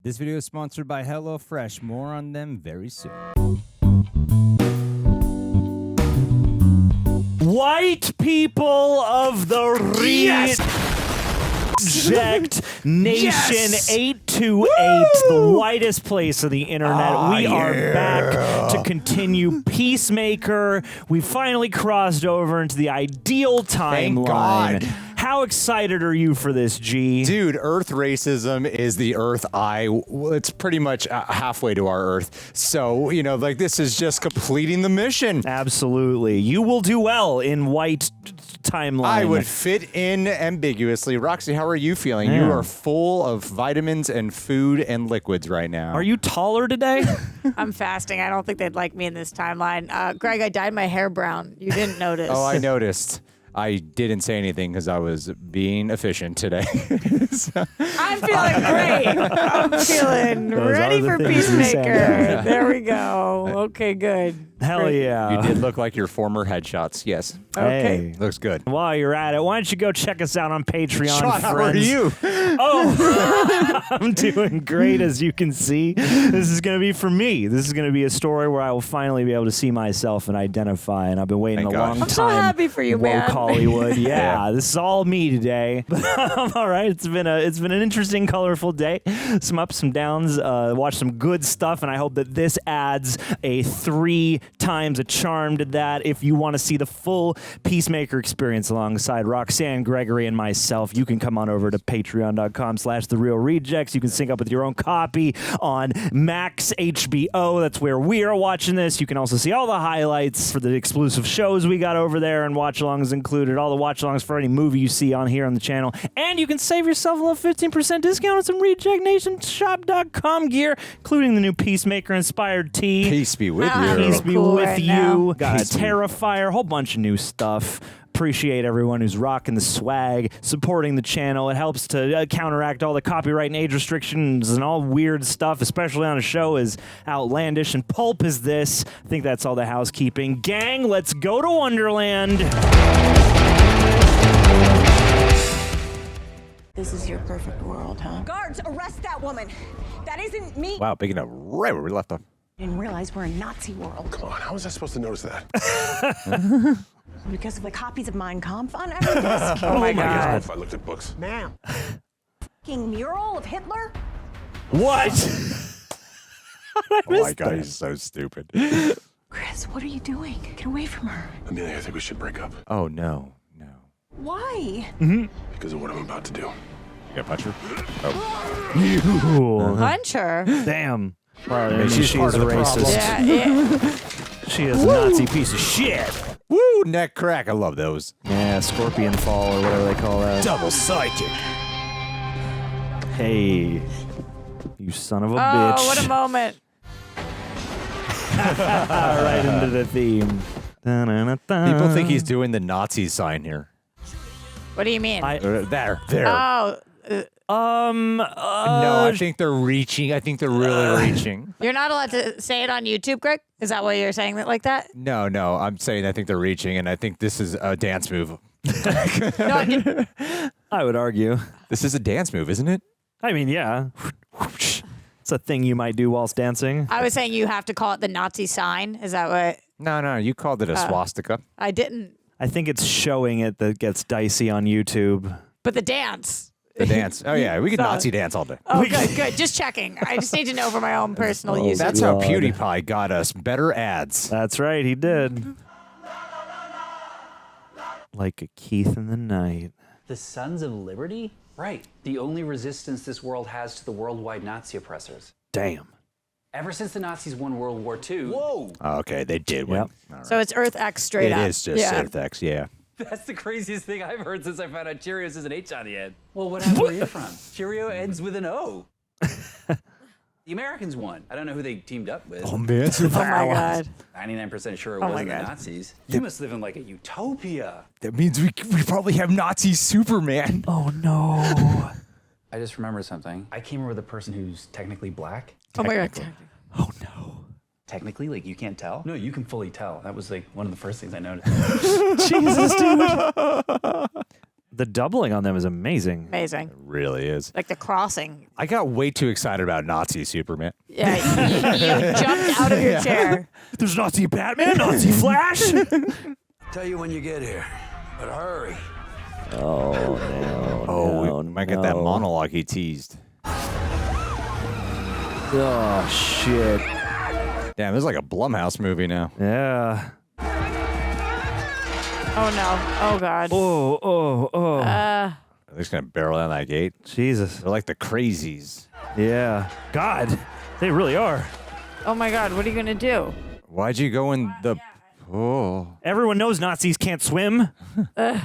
This video is sponsored by HelloFresh. More on them very soon. White people of the Reject Nation 828, the whitest place of the internet. We are back to continue Peacemaker. We finally crossed over into the ideal timeline. God. How excited are you for this, G? Dude, Earth racism is the Earth eye. It's pretty much halfway to our Earth. So, you know, like this is just completing the mission. Absolutely. You will do well in white timeline. I would fit in ambiguously. Roxy, how are you feeling? Yeah. You are full of vitamins and food and liquids right now. Are you taller today? I'm fasting. I don't think they'd like me in this timeline. Greg, I dyed my hair brown. You didn't notice. Oh, I noticed. I didn't say anything because I was being efficient today. I'm feeling great. I'm feeling ready for things you said. Peacemaker. There we go. Okay, good. Hell Great. yeah. You did look like your former headshots. Yes. Okay. Hey. Looks good. While you're at it, why don't you go check us out on Patreon, Sean, how are friends? you? Oh, I'm doing great, as you can see. This is going to be for me. This is going to be a story where I will finally be able to see myself and identify, and I've been waiting Thank a God. long time. I'm so happy for you, Woke man. Hollywood. Yeah, this is all me today. All right, it's been an interesting, colorful day. Some ups, some downs. Watched some good stuff, and I hope that this adds a 3 times a charm to that. If you want to see the full Peacemaker experience alongside Roxanne, Gregory, and myself, you can come on over to patreon.com/therealrejects. You can sync up with your own copy on Max HBO. That's where we are watching this. You can also see all the highlights for the exclusive shows we got over there, and watch-alongs included. All the watch-alongs for any movie you see on here on the channel. And you can save yourself a little 15% discount on some RejectNationShop.com gear, including the new Peacemaker-inspired tee. Peace be with Ah, you. Peace be Cool with right you. now. Got a Peace be- Terrifier, a whole bunch of new stuff. Appreciate everyone who's rocking the swag, supporting the channel. It helps to counteract all the copyright and age restrictions and all weird stuff, especially on a show as outlandish and pulp as this. I think that's all the housekeeping. Gang, let's go to Wonderland. This is your perfect world, huh? Guards, arrest that woman. That isn't me. Wow, picking up right where we left off. Didn't realize we're a Nazi world. Come on, how was I supposed to notice that? Because of the copies of Mein Kampf on every desk. Oh my God. If I looked at books. Ma'am. Fucking mural of Hitler? What? Oh my God, he's so stupid. Chris, what are you doing? Get away from her. Amelia, I think we should break up Oh, no. Why? because of what I'm about to do. You got punch her? Ooh. Punch her. Damn. Well, Maybe she's part of the racist. problem. Yeah, yeah. She is a Nazi piece of shit. Woo, neck crack. I love those. Yeah, scorpion fall or whatever they call that. Double psychic. Hey, you son of a Oh, bitch. what a moment. Right into the theme. People think he's doing the Nazi sign here. What do you mean? There. Oh, No, I think they're reaching. I think they're really reaching. you're not allowed to say it on YouTube, Greg? Is that why you're saying it like that? No, I'm saying I think they're reaching, and I think this is a dance move. No, I would argue. This is a dance move, isn't it? I mean, yeah. It's a thing you might do whilst dancing. I was saying you have to call it the Nazi sign. Is that what? No, you called it a swastika. I didn't. I think it's showing it that gets dicey on YouTube. But the dance. The dance. Oh, yeah, we could So- Nazi dance all day. Oh, good. Just checking. I just need to know for my own personal use. That's how God. PewDiePie got us better ads. That's right, he did. Like a Keith in the night. The Sons of Liberty? Right. The only resistance this world has to the worldwide Nazi oppressors. Damn. Ever since the Nazis won World War II. Whoa! Okay, they did win. Yep. All right. So it's Earth X straight It up. is just yeah. Earth X, yeah. That's the craziest thing I've heard since I found out Cheerios is an H on the end. Well, what happened where you're from? Cheerio ends with an O. The Americans won. I don't know who they teamed up with. Oh, man. Oh my God. 99% sure it Oh my wasn't the God. Nazis. You must live in like a utopia. That means we probably have Nazi Superman. Oh no. I just remembered something. I came here with a person who's technically black. Oh my God. Oh no. Technically, like you can't tell? No, you can fully tell. That was like one of the first things I noticed. Jesus, dude. The doubling on them is amazing. Amazing. It really is. Like the crossing. I got way too excited about Nazi Superman. Yeah, you jumped out of your chair. There's Nazi Batman, Nazi Flash. Tell you when you get here, but hurry. We might get that monologue he teased. Oh, shit. Damn, this is like a Blumhouse movie now. Yeah. Oh, no. Oh, God. Oh. They're just going to barrel down that gate. Jesus. They're like the crazies. Yeah. God, they really are. Oh, my God. What are you going to do? Why'd you go in the... Oh. Everyone knows Nazis can't swim. Oh, no.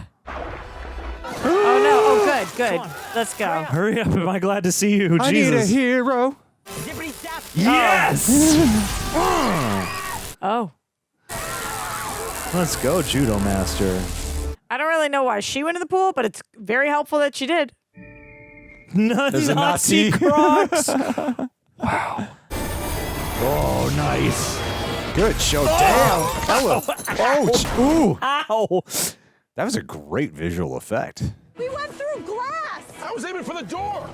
Oh, good. Let's go. Hurry up. Am I glad to see you? I Jesus. need a hero. Yes! Oh. Let's go, Judomaster. I don't really know why she went in the pool, but it's very helpful that she did. There's a Nazi. Crocs. Wow. Oh, nice. Good show. Damn. Ooh. Ow. That was a great visual effect. We went through glass. I was aiming for the door.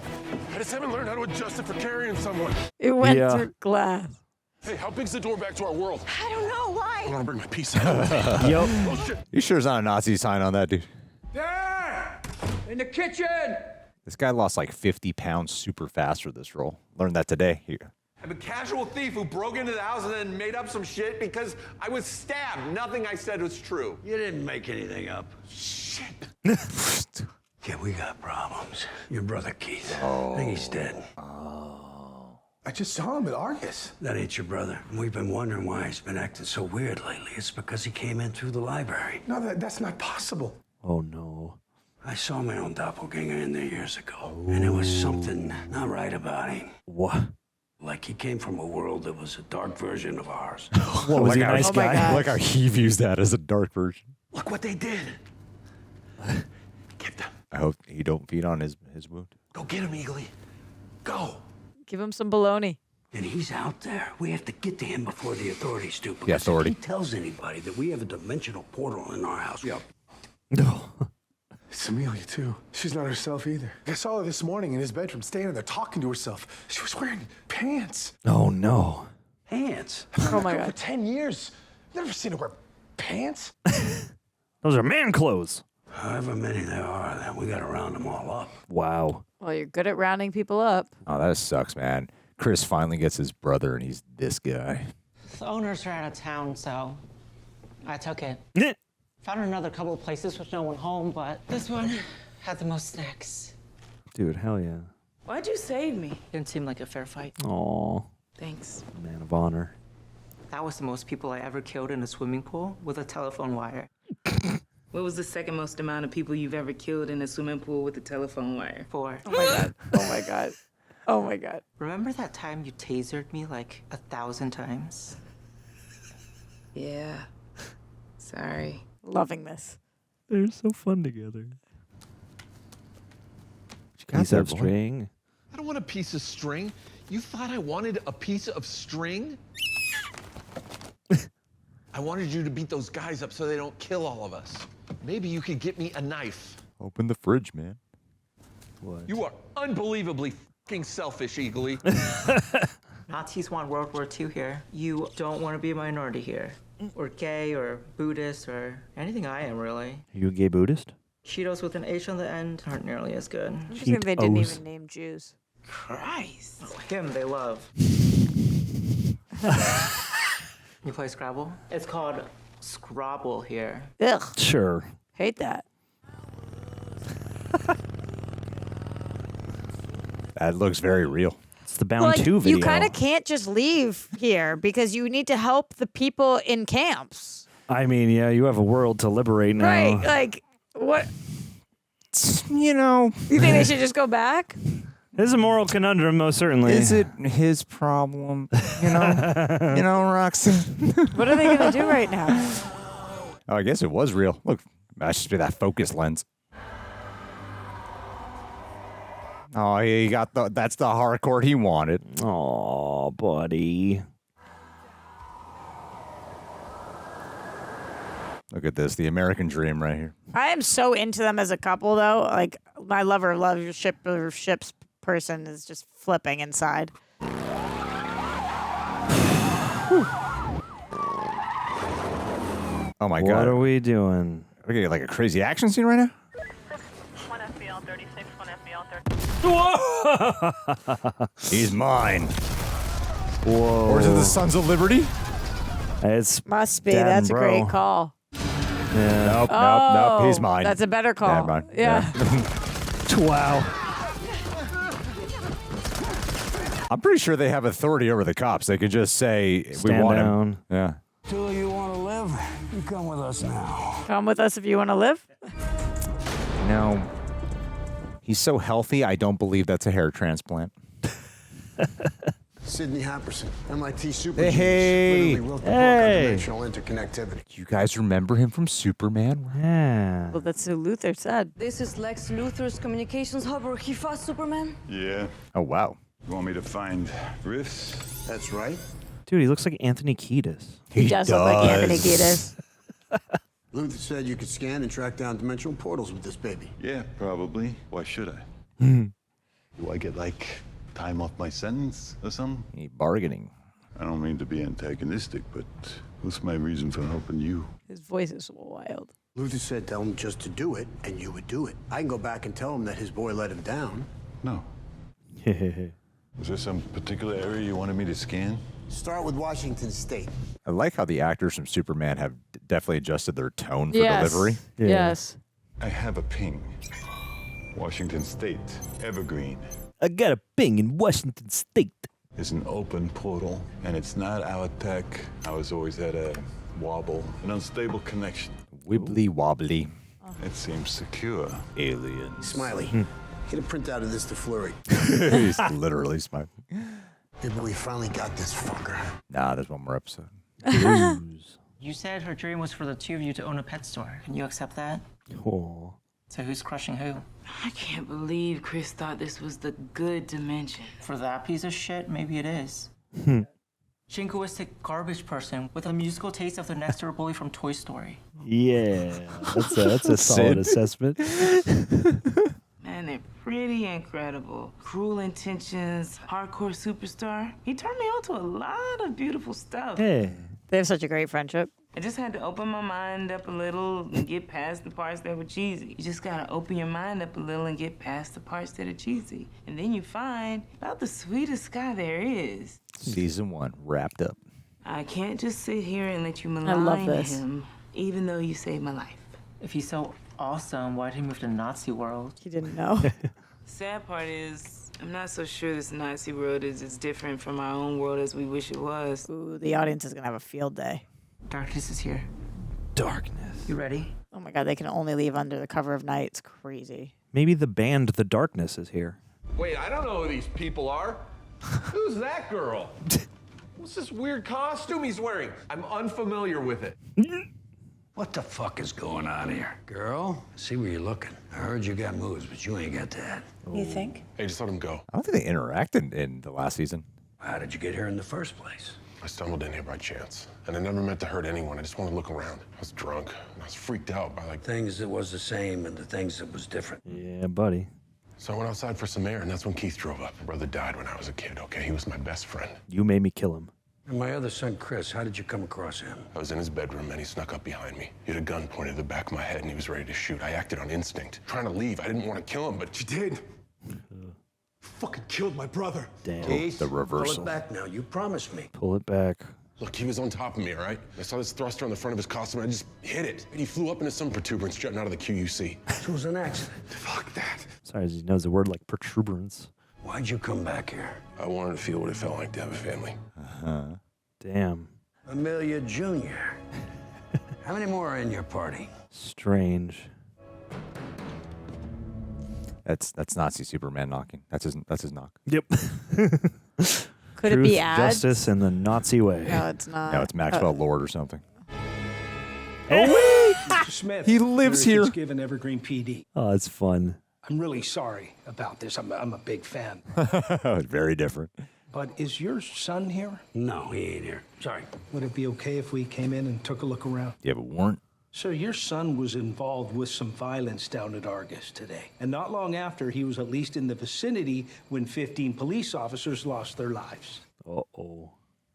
I just haven't learned how to adjust it for carrying someone. It went through glass. Hey, how big's the door back to our world? I don't know why. I want to bring my piece out. Yep. Oh, shit. You sure there's not a Nazi sign on that, dude? There! In the kitchen! This guy lost like 50 pounds super fast for this role. Learned that today. Here. I'm a casual thief who broke into the house and then made up some shit because I was stabbed. Nothing I said was true. You didn't make anything up. Shit. Yeah, we got problems. Your brother Keith. I think he's dead. I just saw him at Argus. That ain't your brother. We've been wondering why he's been acting so weird lately. It's because he came in through the library. No, that's not possible. Oh, no. I saw my own doppelganger in there years ago, and there was something not right about him. What? Like he came from a world that was a dark version of ours. What, was he a how- nice Oh my guy? God. Like how he views that as a dark version. Look what they did. Get them. I hope he don't feed on his wound. Go get him, Eagly. Go. Give him some bologna. And he's out there. We have to get to him before the authorities do. Because Yeah, authority. if he tells anybody that we have a dimensional portal in our house, No. It's Emilia, too. She's not herself either. I saw her this morning in his bedroom, standing there talking to herself. She was wearing pants. Oh, no. hands. Oh, my For God. 10 years. Never seen her wear pants. Those are man clothes. However many there are, then we got to round them all up. Wow. Well, you're good at rounding people up. Oh, that sucks, man. Chris finally gets his brother, and he's this guy. The owners are out of town, so I took it. Eh. Found another couple of places with no one home, but this one had the most snacks. Dude, hell yeah. Why'd you save me? Didn't seem like a fair fight. Aw. Thanks. Man of honor. That was the most people I ever killed in a swimming pool with a telephone wire. What was the second most amount of people you've ever killed in a swimming pool with a telephone wire? 4. Oh, my God. Oh, my God. Oh, my God. Remember that time you tasered me like 1,000 times? Yeah. Sorry. Loving this. They're so fun together. Piece of string. I don't want a piece of string. You thought I wanted a piece of string? I wanted you to beat those guys up so they don't kill all of us. Maybe you could get me a knife. Open the fridge, man. What? You are unbelievably fucking selfish, Eagly. Nazis want World War II here. You don't want to be a minority here. Or gay, or Buddhist, or anything I am, really. Are you a gay Buddhist? Cheetos with an H on the end aren't nearly as good. Interesting they didn't Cheetos. even name Jews. Christ. Him they love. You play Scrabble? It's called Scrabble here. Ugh. Sure. Hate that. That looks very real. It's the Bound Well, 2 video. you kind of can't just leave here because you need to help the people in camps. I mean, yeah, you have a world to liberate now. Right. Like, what? You know. You think they should just go back? This is a moral conundrum, most certainly. Is it his problem? You know, Roxy. What are they going to do right now? Oh, I guess it was real. Look, that should be that focus lens. Oh, he got that's the Harcourt he wanted. Aw, buddy. Look at this, the American dream right here. I am so into them as a couple, though. Like, my lover love your ships person is just flipping inside. Oh my God. What are we doing? Okay, like a crazy action scene right now? 1 FBL 36, 1 FBL 30. He's mine. Whoa. Or is it the Sons of Liberty? It's Must be. Dad and That's a bro. great call. Yeah. Nope. He's mine. That's a better call. Dad, mine. Yeah. Wow. I'm pretty sure they have authority over the cops. They could just say, we Stand want down. him. Yeah. Do you want to live? You come with us now. Come with us if you want to live. No. He's so healthy, I don't believe that's a hair transplant. Sydney Happersen, MIT super Hey. literally wrote the book on dimensional interconnectivity. You guys remember him from Superman? Yeah. Well, that's what Luthor said. This is Lex Luthor's communications hub where he fought Superman. Yeah. Oh, wow. You want me to find rifts? That's right. Dude, he looks like Anthony Kiedis. He does look like Anthony Kiedis. Luthor said you could scan and track down dimensional portals with this baby. Yeah, probably. Why should I? Do I get, like, time off my sentence or something? Bargaining. I don't mean to be antagonistic, but what's my reason for helping you? His voice is wild. Luthor said tell him just to do it, and you would do it. I can go back and tell him that his boy let him down. No. Was there some particular area you wanted me to scan? Start with Washington State. I like how the actors from Superman have definitely adjusted their tone for Yes. delivery. Yeah. Yes. I have a ping. Washington State, Evergreen. I got a ping in Washington State. It's an open portal, and it's not our tech. I was always at a wobble, an unstable connection. Wibbly wobbly. It seems secure. Aliens. Smiley. Get a printout of this to Flurry. He's literally smiling. Maybe we finally got this fucker. Nah, there's one more episode. You said her dream was for the two of you to own a pet store. Can you accept that? Oh. So who's crushing who? I can't believe Chris thought this was the good dimension. For that piece of shit, maybe it is. Jingoistic garbage person with a musical taste of the next door bully from Toy Story. Yeah. That's a solid assessment. Man, they're pretty incredible. Cruel intentions, hardcore superstar. He turned me on to a lot of beautiful stuff. Hey. They have such a great friendship. I just had to open my mind up a little and get past the parts that were cheesy. You just gotta open your mind up a little and get past the parts that are cheesy. And then you find about the sweetest guy there is. Season 1 wrapped up. I can't just sit here and let you I love malign this. him, even though you saved my life. If he's so awesome, why'd he move to Nazi world? He didn't know. Sad part is, I'm not so sure this Nazi world is as different from our own world as we wish it was. Ooh, the audience is going to have a field day. Darkness is here. Darkness. You ready? Oh my God, they can only leave under the cover of night. It's crazy. Maybe the band The Darkness is here. Wait, I don't know who these people are. Who's that girl? What's this weird costume he's wearing? I'm unfamiliar with it. What the fuck is going on here? Girl, see where you're looking. I heard you got moves, but you ain't got that. You think? Hey, just let him go. I don't think they interacted in the last season. How did you get here in the first place? I stumbled in here by chance, and I never meant to hurt anyone. I just wanted to look around. I was drunk, and I was freaked out by, like... Things that was the same and the things that was different. Yeah, buddy. So I went outside for some air, and that's when Keith drove up. My brother died when I was a kid, okay? He was my best friend. You made me kill him. And my other son, Chris, how did you come across him? I was in his bedroom, and he snuck up behind me. He had a gun pointed at the back of my head, and he was ready to shoot. I acted on instinct, trying to leave. I didn't want to kill him, but... You did. Fucking killed my brother. Damn. Keith, the reversal. Pull it back now. You promised me. Pull it back. Look, he was on top of me, all right? I saw this thruster on the front of his costume, and I just hit it. And he flew up into some protuberance jutting out of the QUC. It was an accident. Fuck that. Sorry, he knows the word like protuberance. Why'd you come back here? I wanted to feel what it felt like to have a family. Damn. Emilia Jr. How many more are in your party? Strange. That's Nazi Superman knocking. That's his knock. Yep. Could Truth, it be ads? justice, and the Nazi way. No, it's not. No, it's Maxwell Lord or something. Oh, Mr. Smith, He lives Mary here. Fitzgibbon, Evergreen PD. oh, it's fun. I'm really sorry about this. I'm a big fan. Very different. But is your son here? No, he ain't here. Sorry. Would it be okay if we came in and took a look around? Do you have a warrant? So your son was involved with some violence down at Argus today. And not long after, he was at least in the vicinity when 15 police officers lost their lives. Uh-oh.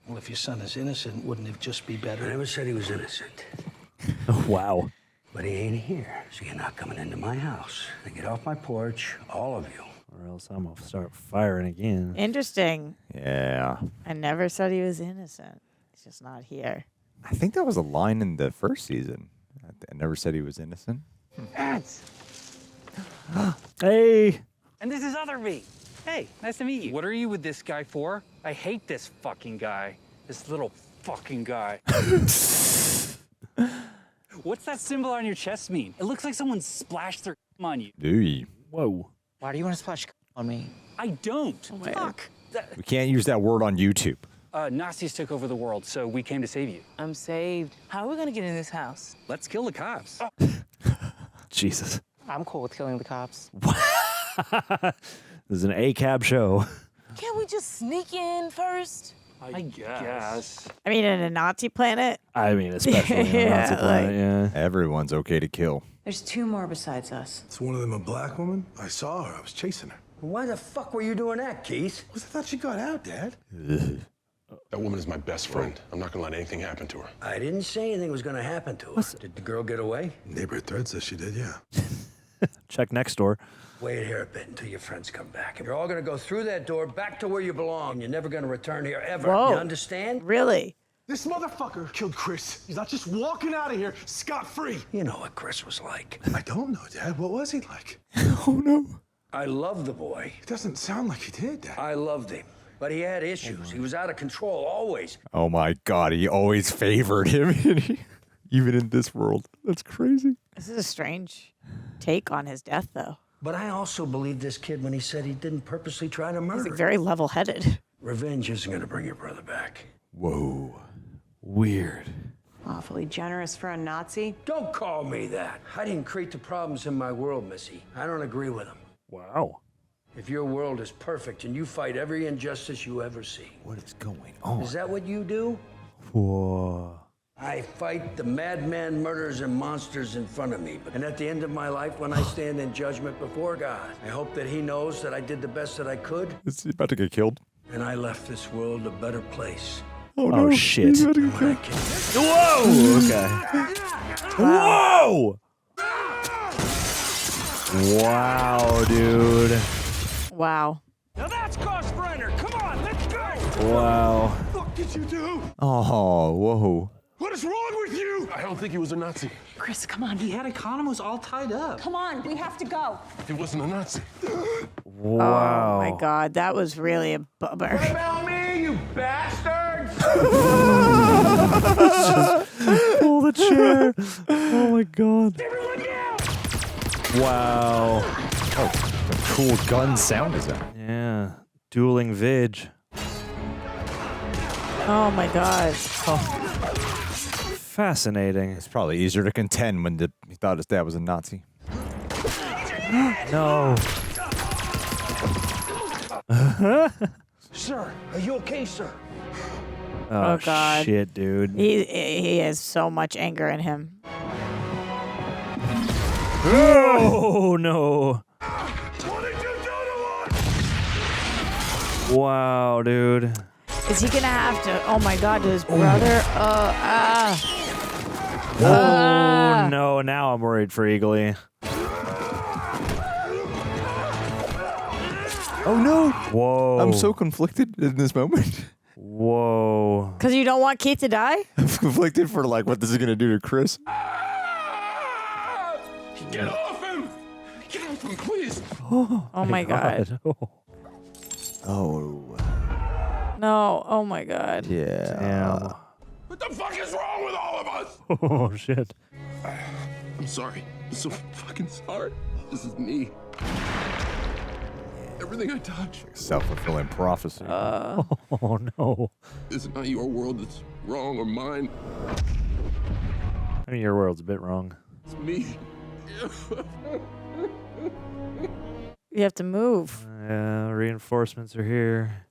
Well, if your son is innocent, wouldn't it just be better? I never said he was innocent. Wow. But he ain't here, so you're not coming into my house. Now get off my porch, all of you. Or else I'm going to start firing again. Interesting. Yeah. I never said he was innocent. He's just not here. I think that was a line in the first season. I never said he was innocent. Hey. And this is Other Me. Hey, nice to meet you. What are you with this guy for? I hate this fucking guy. This little fucking guy. What's that symbol on your chest mean? It looks like someone splashed their on you. Dude. Whoa. Why do you want to splash on me? I don't. Fuck. We can't use that word on YouTube. Nazis took over the world, so we came to save you. I'm saved. How are we gonna get in this house? Let's kill the cops. Jesus. I'm cool with killing the cops. This is an ACAB show. Can't we just sneak in first? I guess. I mean, in a Nazi planet? I mean, especially on Yeah, Nazi planet, yeah. Everyone's okay to kill. There's 2 more besides us. Is one of them a black woman? I saw her. I was chasing her. Why the fuck were you doing that, Keith? I thought she got out, Dad. That woman is my best friend. I'm not gonna let anything happen to her. I didn't say anything was gonna happen to her. Did the girl get away? Neighborhood thread says she did, yeah. Check next door. Wait here a bit until your friends come back. You're all gonna go through that door back to where you belong. You're never gonna return here ever. Whoa. You understand? Really? This motherfucker killed Chris. He's not just walking out of here scot-free. You know what Chris was like. I don't know, Dad. What was he like? Oh, no. I loved the boy. It doesn't sound like he did, Dad. I loved him. But he had issues. He was out of control, always. Oh, my God. He always favored him, even in this world. That's crazy. This is a strange take on his death, though. But I also believed this kid when he said he didn't purposely try to He's murder. like very level-headed. Revenge isn't gonna bring your brother back. Whoa. Weird. Awfully generous for a Nazi. Don't call me that. I didn't create the problems in my world, Missy. I don't agree with them. Wow. If your world is perfect and you fight every injustice you ever see. What is going on? Is that what you do? Whoa. I fight the madman murderers and monsters in front of me. And at the end of my life, when I stand in judgment before God, I hope that he knows that I did the best that I could. Is he about to get killed? And I left this world a better place. Oh, no. Shit. He's about to get killed. Whoa! Okay. Whoa! Wow, dude. Wow. Now that's cost-brainer. Come on, let's go. Wow. What the fuck did you do? Oh, whoa. What is wrong with you? I don't think he was a Nazi. Chris, come on. He had Economos all tied up. Come on, we have to go. He wasn't a Nazi. Wow. Oh, my God. That was really a bummer. About me, you bastards! Pull the chair. Oh my God. Everyone down! Wow. Oh, the cool gun sound is that? Yeah. Dueling Vig. Oh, my God. Fascinating. It's probably easier to contend when he thought his dad was a Nazi. No. Sir, are you okay, sir? Oh, God. shit, dude. He has so much anger in him. Oh, no. What did you do to us? Wow, dude. Is he gonna have to? Oh my God, to his brother? Oh, no. Now I'm worried for Eagly. Oh, no. Whoa. I'm so conflicted in this moment. Whoa. Because you don't want Keith to die? I'm conflicted for, like, what this is going to do to Chris. Get off him! Get off him, please! Oh my God. Oh. No. Oh my God. Yeah. Damn. What the fuck is wrong with all of us? Oh, shit. I'm sorry. I'm so fucking sorry. This is me. Everything I touch. Self-fulfilling prophecy. Oh, no. This is not your world that's wrong or mine. I mean, your world's a bit wrong. It's me. You have to move. Yeah, reinforcements are here.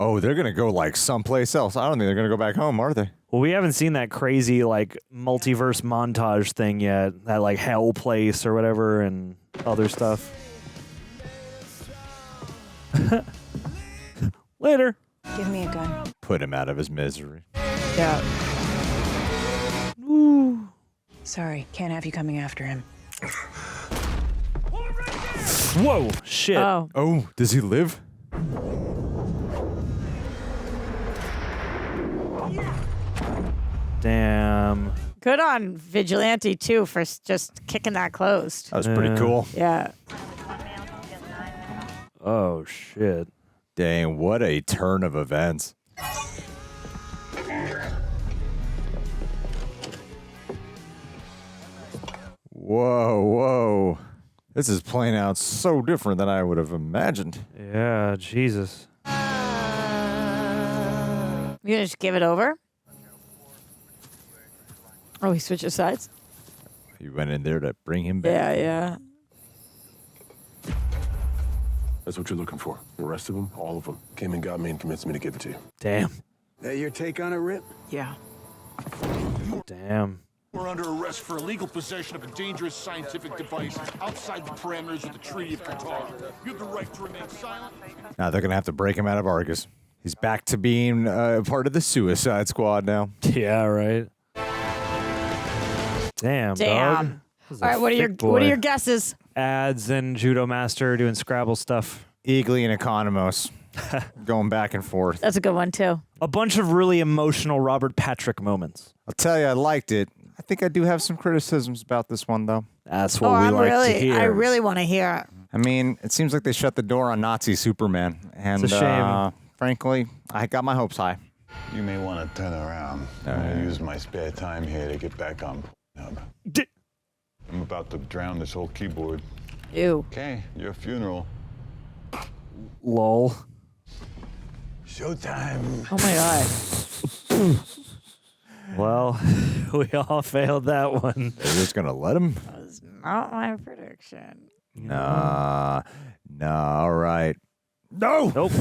Oh, they're gonna go like someplace else. I don't think they're gonna go back home, are they? Well, we haven't seen that crazy like multiverse montage thing yet. That like hell place or whatever and other stuff. Later. Give me a gun. Put him out of his misery. Yeah. Ooh. Sorry, can't have you coming after him. Whoa, shit. Oh, does he live? Damn. Good on Vigilante, too, for just kicking that closed. That was pretty cool. Yeah. Oh, shit. Dang, what a turn of events. Whoa, whoa. This is playing out so different than I would have imagined. Yeah, Jesus. You gonna just give it over? Oh, he switched sides? You went in there to bring him back. Yeah, yeah. That's what you're looking for. The rest of them, all of them, came and got me and convinced me to give it to you. Damn. That your take on it, Rip? Yeah. Damn. We're under arrest for illegal possession of a dangerous scientific device outside the parameters of the Treaty of Qatar. You have the right to remain silent. Now they're going to have to break him out of Argus. He's back to being part of the Suicide Squad now. Yeah, right. Damn, Damn. dog. All right, what are your guesses? Ads and Judomaster doing Scrabble stuff. Eagly and Economos. Going back and forth. That's a good one, too. A bunch of really emotional Robert Patrick moments. I'll tell you, I liked it. I think I do have some criticisms about this one, though. That's what we like to hear. I really want to hear it. I mean, it seems like they shut the door on Nazi Superman. And, It's a shame. Frankly, I got my hopes high. You may want to turn around. I use my spare time here to get back on Hub. I'm about to drown this whole keyboard. Ew. Okay, your funeral. Lol. Showtime. Oh my God. Well, we all failed that one. They're just going to let him? That was not my prediction. Nah, all right. No! Nope.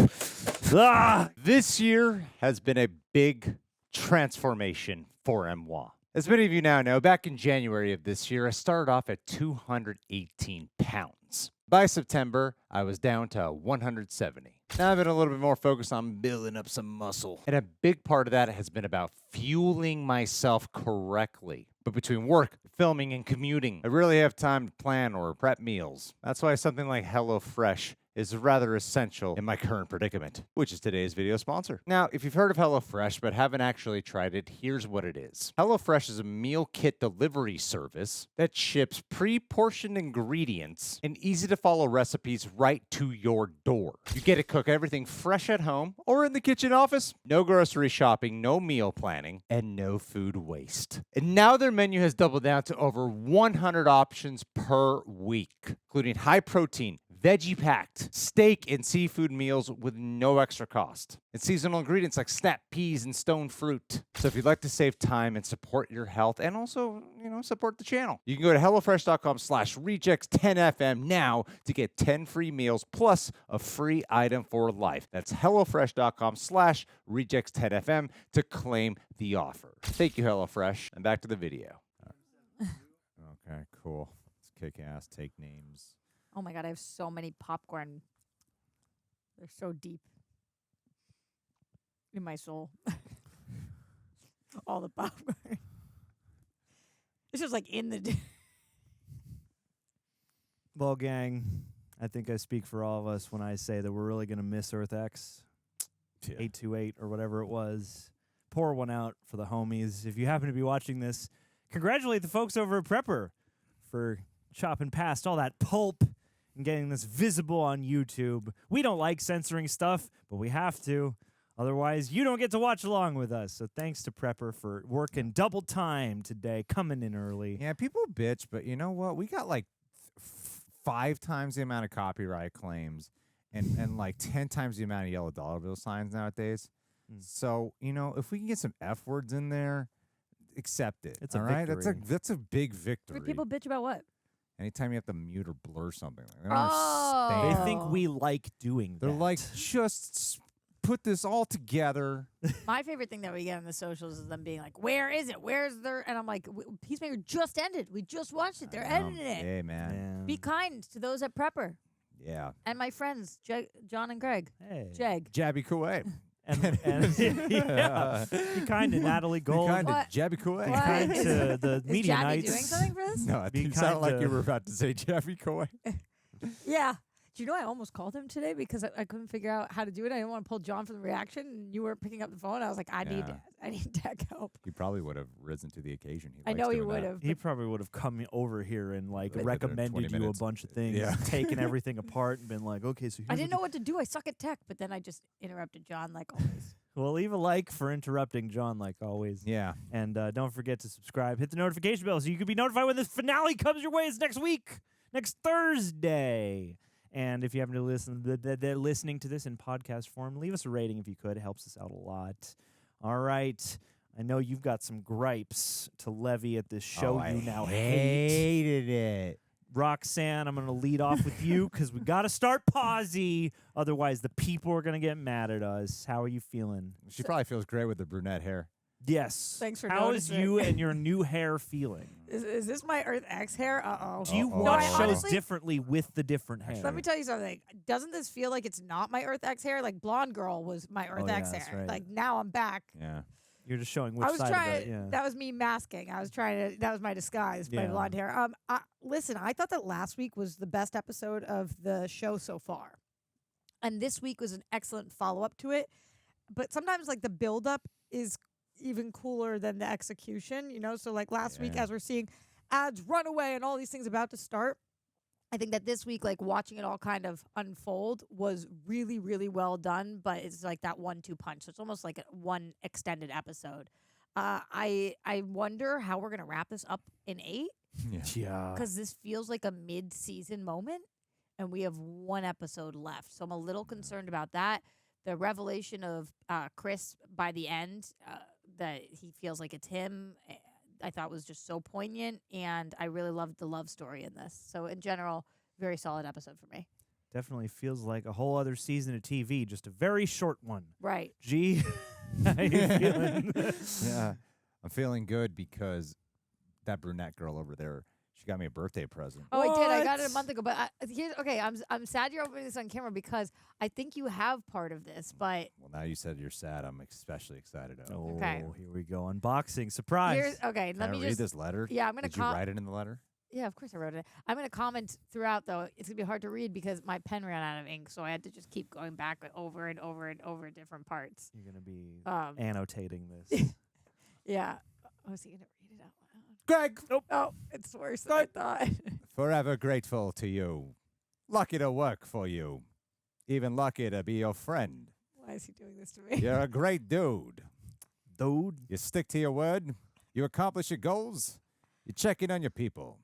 Ah! This year has been a big transformation for moi. As many of you now know, back in January of this year, I started off at 218 pounds. By September, I was down to 170. Now I've been a little bit more focused on building up some muscle. And a big part of that has been about fueling myself correctly. But between work, filming, and commuting, I rarely have time to plan or prep meals. That's why something like HelloFresh is rather essential in my current predicament, which is today's video sponsor. Now, if you've heard of HelloFresh but haven't actually tried it, here's what it is. HelloFresh is a meal kit delivery service that ships pre-portioned ingredients and easy-to-follow recipes right to your door. You get to cook everything fresh at home or in the kitchen office. No grocery shopping, no meal planning, and no food waste. And now their menu has doubled down to over 100 options per week, including high-protein, veggie-packed steak and seafood meals with no extra cost. And seasonal ingredients like snap peas and stone fruit. So if you'd like to save time and support your health and also, support the channel, you can go to HelloFresh.com/rejects10fm now to get 10 free meals plus a free item for life. That's HelloFresh.com/rejects10fm to claim the offer. Thank you, HelloFresh. And back to the video. Okay, cool. Let's kick ass, take names. Oh my God, I have so many popcorn. They're so deep in my soul. All the popcorn. This is like in the... Well, gang, I think I speak for all of us when I say that we're really going to miss Earth X. 828 or whatever it was. Pour one out for the homies. If you happen to be watching this, congratulate the folks over at Prepper for chopping past all that pulp and getting this visible on YouTube. We don't like censoring stuff, but we have to. Otherwise, you don't get to watch along with us. So thanks to Prepper for working double time today, coming in early. Yeah, people bitch, but you know what? We got like 5 times the amount of copyright claims and like 10 times the amount of yellow dollar bill signs nowadays. So, if we can get some F words in there, accept it. It's a all right? victory. That's a big victory. People bitch about what? Anytime you have to mute or blur something. They don't They understand. think we like doing that. They're like, just put this all together. My favorite thing that we get on the socials is them being like, "Where is it? Where's there?" And I'm like, "Peacemaker just ended. We just watched it. They're editing it. Hey, man. Be kind to those at Prepper Yeah. and my friends, John and Greg. Hey. Jeg. Jabby Kuwait. And yeah. Be kind to Natalie Gold. Be kind to What? Jabby Kuwait. Be kind to the Is media Jabby nights. doing something for this? No, Be it sounded kind like to- you were about to say Jabby Kuwait. Yeah. Do you know I almost called him today because I couldn't figure out how to do it. I didn't want to pull John from the reaction, and you weren't picking up the phone. I was like, I need tech help. He probably would have risen to the occasion. I know he would have. He probably would have come over here and like Within recommended 20 you a minutes. bunch of things, Yeah. taken everything apart and been like, okay, so here's I didn't know what to do. I suck at tech, but then I just interrupted John like always. Well, leave a like for interrupting John, like always. Yeah. And don't forget to subscribe. Hit the notification bell so you can be notified when the finale comes your way. It's next week, next Thursday. And if you happen to listen, they're listening to this in podcast form, leave us a rating if you could. It helps us out a lot. All right. I know you've got some gripes to levy at this show you now hate. Hated it. Roxanne, I'm going to lead off with you because we got to start Pawsey. Otherwise, the people are going to get mad at us. How are you feeling? She probably feels great with the brunette hair. Yes. Thanks for How is noticing. you and your new hair feeling? Is this my Earth X hair? Uh-oh. Do you Uh-oh. watch I shows honestly- differently with the different hair? Let me tell you something. Doesn't this feel like it's not my Earth X hair? Like Blonde Girl was my Earth yeah, X that's hair. right. Like now I'm back. Yeah. You're just showing which I was side trying. of it. Yeah. That was me masking. I was trying to. That was my disguise. My Yeah. blonde hair. Listen, I thought that last week was the best episode of the show so far, and this week was an excellent follow up to it. But sometimes, like the build up is even cooler than the execution. You know, so like last week, Yeah. as we're seeing ads, runaway, and all these things about to start. I think that this week, like watching it all kind of unfold was really, really well done, but it's like that 1-2 punch. So it's almost like one extended episode. I wonder how we're going to wrap this up in 8 Yeah. because this feels like a mid-season moment and we have one episode left. So I'm a little concerned about that. The revelation of Chris by the end, that he feels like it's him, I thought was just so poignant, and I really loved the love story in this. So in general, very solid episode for me. Definitely feels like a whole other season of TV, just a very short one. Right. Gee, how you feeling? Yeah. I'm feeling good because that brunette girl over there, she got me a birthday present. Oh, I did. I got it a What? month ago. But okay, I'm sad you're opening this on camera because I think you have part of this. But Well, now you said you're sad. I'm especially excited. Oh, Okay. here we go. Unboxing. Surprise. here's okay. Can Let I me read just. this letter? Yeah, I'm gonna Did you write it in the letter? Yeah, of course I wrote it. I'm gonna comment throughout though. It's gonna be hard to read because my pen ran out of ink, so I had to just keep going back over and over and over different parts. You're going to be Um, annotating this. Yeah. Oh, is he gonna read it out loud? Greg! Oh, it's worse than I thought. Forever grateful to you. Lucky to work for you. Even lucky to be your friend. Why is he doing this to me? You're a great dude. Dude. You stick to your word. You accomplish your goals. You check in on your people.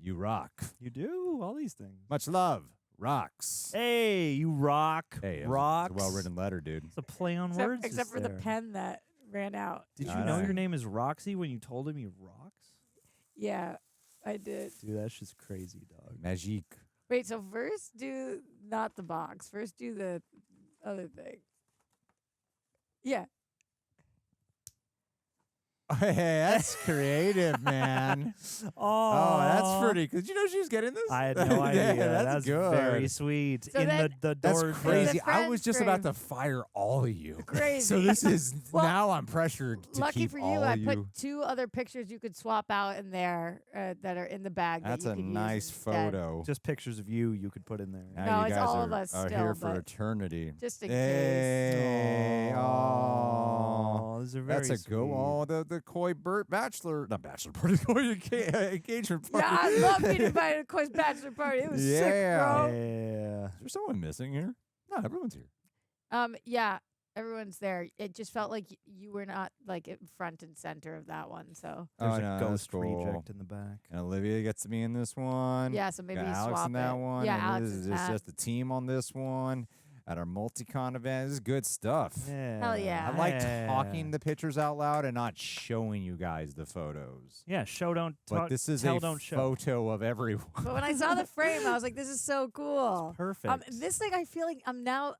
You rock. You do all these things. Much love. Rocks. Hey, you rock. Hey, it was Rocks. a well-written letter, dude. It's a play on words. Except for the there. pen that ran out. Did you I know know. your name is Roxy when you told him he rocks? Yeah, I did. Dude, that's just crazy, dog. Magique. Wait, so first do not the box. First do the other thing. Yeah. Hey, that's creative, man. Oh, that's pretty. Did you know she was getting this? I had no idea. Yeah, that's good. very sweet. So In then- the That's door. crazy. The I was just about to friends fire all of you. Crazy. So this is Well, now I'm pressured to Lucky keep for you, all I of you. put 2 other pictures you could swap out in there that are in the bag. That's that you a could use nice instead. photo. Just pictures of you could put in there. Now No, you it's guys all are, of us are still, here for but eternity. just in Hey, case. oh, Aw, those are very that's a good sweet. Oh, the Coy Burt not bachelor party, Coy engagement party. Yeah, I love being invited to Coy's bachelor party. It was sick, bro. Yeah. Is there someone missing here? No, everyone's here. Yeah, everyone's there. It just felt like you were not like in front and center of that one. So There's Oh, a no, ghost that's cool. reject in the back. And Olivia gets to be in this one. Yeah, so maybe Got you Alex swap in that it. one. Yeah, and Alex this is is that. just the team on this one. at our Multicon event. This is good stuff. Hell yeah. I like talking the pictures out loud and not showing you guys the photos. Yeah, show, don't But talk, this is tell, a don't show. photo of everyone. But when I saw the frame, I was like, "This is so cool." Perfect. This thing, I feel like I'm now